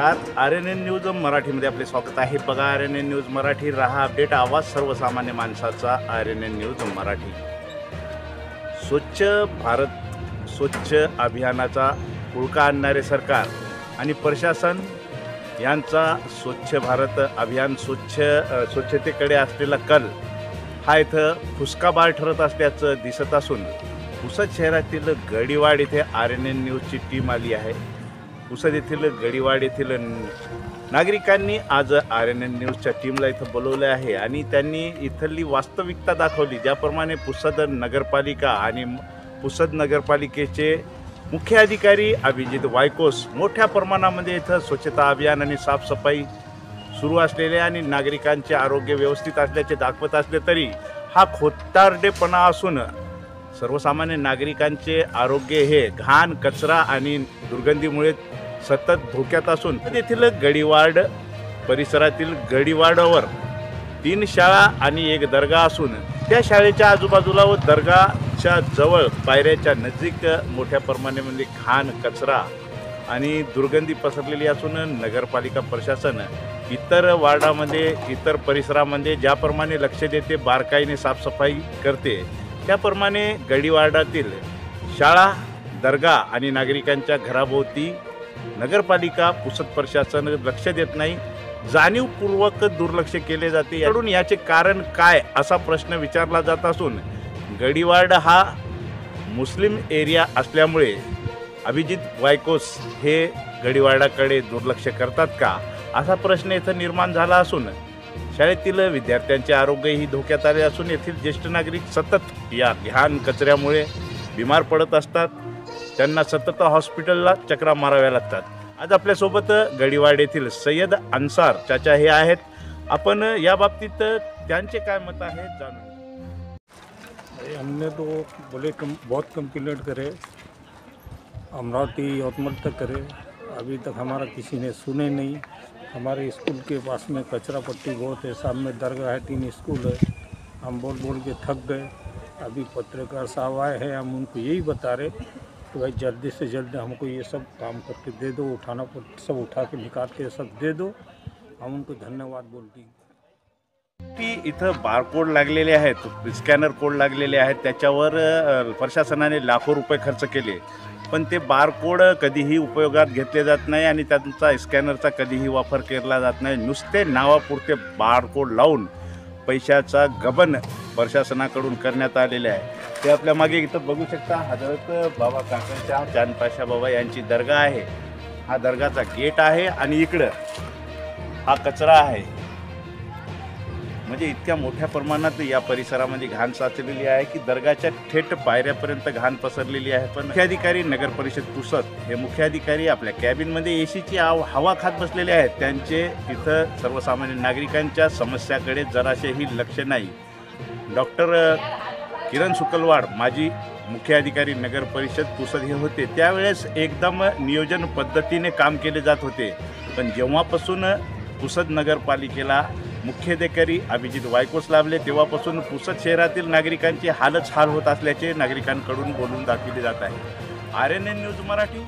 नमस्कार. RNN news मराठीमध्ये आपले स्वागत आहे. बघा RNN न्यूज मराठी, रहा अपडेट, आवाज सर्वसामान्य माणसाचा. RNN news Marathi. स्वच्छ भारत स्वच्छ अभियानाचा पुळका आणणारे सरकार आणि प्रशासन यांचा स्वच्छ भारत अभियान स्वच्छतेकडे असलेला कल हा इथं फुसकाबार ठरत असल्याचं दिसत असून पुसद शहरातील गडीवाड येथे RNN न्यूजची टीम आली आहे. पुसद येथील गडीवाड येथील नागरिकांनी आज RNN न्यूजच्या टीमला इथं बोलवलं आहे आणि त्यांनी इथली वास्तविकता दाखवली. ज्याप्रमाणे पुसद नगरपालिका आणि पुसद नगरपालिकेचे मुख्य अधिकारी अभिजित वायकोस मोठ्या प्रमाणामध्ये इथं स्वच्छता अभियान आणि साफसफाई सुरू असलेले आणि नागरिकांचे आरोग्य व्यवस्थित असल्याचे दाखवत असले तरी हा खोटारडेपणा असून सर्वसामान्य नागरिकांचे आरोग्य हे घाण, कचरा आणि दुर्गंधीमुळे सतत धोक्यात असून येथील गडीवाड परिसरातील गडीवाडावर 3 शाळा आणि 1 दर्गा असून त्या शाळेच्या आजूबाजूला व दर्गाच्या जवळ पायऱ्याच्या नजीक मोठ्या प्रमाणामध्ये घाण, कचरा आणि दुर्गंधी पसरलेली असून नगरपालिका प्रशासन इतर वार्डामध्ये, इतर परिसरामध्ये ज्याप्रमाणे लक्ष देते, बारकाईने साफसफाई करते, त्याप्रमाणे गडीवाडातील शाळा, दर्गा आणि नागरिकांच्या घराभोवती नगरपालिका, पुसद प्रशासन लक्ष देत नाही. जाणीवपूर्वक दुर्लक्ष केले जाते. याकडून याचे कारण काय असा प्रश्न विचारला जात असून गडीवाड हा मुस्लिम एरिया असल्यामुळे अभिजित वायकोस हे गडीवाडाकडे दुर्लक्ष करतात का असा प्रश्न इथं निर्माण झाला असून शाळेतील विद्यार्थ्यांचे आरोग्यही धोक्यात आले असून येथील ज्येष्ठ नागरिक सतत या घाण कचऱ्यामुळे बिमार पडत असतात. त्यांना सतत हॉस्पिटलला चक्रा माराव्या लागतात. आज आपल्यासोबत गडीवाड येथील सय्यद अन्सार चाचा हे आहेत. आपण या बाबतीत त्यांचे काय मत आहे जाणून. हमने तो बोले बहुत कंप्लेंट करे, अमरावती यवतमाल तक करे, अभी तक हमारा किसी ने सुने नहीं. हमारे स्कूल के पास में कचरा पट्टी बहुत है, सामने दरगाह है, 3 स्कूल है. हम बोल के थक गए. अभी पत्रकार साहब आए हैं, हम उनको यही बता रहे कि भाई जल्दी से जल्दी हमको ये सब काम करके दे दो, उठाना सब उठा के निकाल के सब दे दो. हम उनको धन्यवाद बोलते हैं. इथं बारकोड लागलेले आहेत, स्कॅनर कोड लागलेले आहेत, त्याच्यावर प्रशासनाने लाखो रुपये खर्च केले, पण ते बारकोड कधीही उपयोगात घेतले जात नाही आणि त्यांचा स्कॅनरचा कधीही वापर केला जात नाही. नुसते नावापुरते बारकोड लावून पैशाचा गबन प्रशासनाकडून करण्यात आलेले आहे. ते आपल्या मागे इथं बघू शकता. हजरत बाबा काकांच्या चांदपाशा बाबा यांची दर्गा आहे. हा दर्गाचा गेट आहे आणि इकडं हा कचरा आहे. म्हणजे इतक्या मोठ्या प्रमाणात या परिसरामध्ये घाण साचलेली आहे की दर्गाच्या थेट पायऱ्यापर्यंत घाण पसरलेली आहे. पण मुख्याधिकारी नगर परिषद पुसद हे मुख्याधिकारी आपल्या कॅबिनमध्ये एसीची हवा खात बसलेले आहेत. त्यांचे इथं सर्वसामान्य नागरिकांच्या समस्याकडे जराशेही लक्ष नाही. डॉक्टर किरण सुकलवाड माजी मुख्य अधिकारी नगर परिषद पुसद हे होते त्यावेळेस एकदम नियोजन पद्धतीने काम केले जात होते. पण जेव्हापासून पुसद नगरपालिकेला मुख्याधिकारी अभिजित वायकोस लाभले तेव्हापासून पुसद शहरातील नागरिकांची हालच हाल होत असल्याचे नागरिकांकडून बोलून दाखवले जात आहे. RNN news Marathi.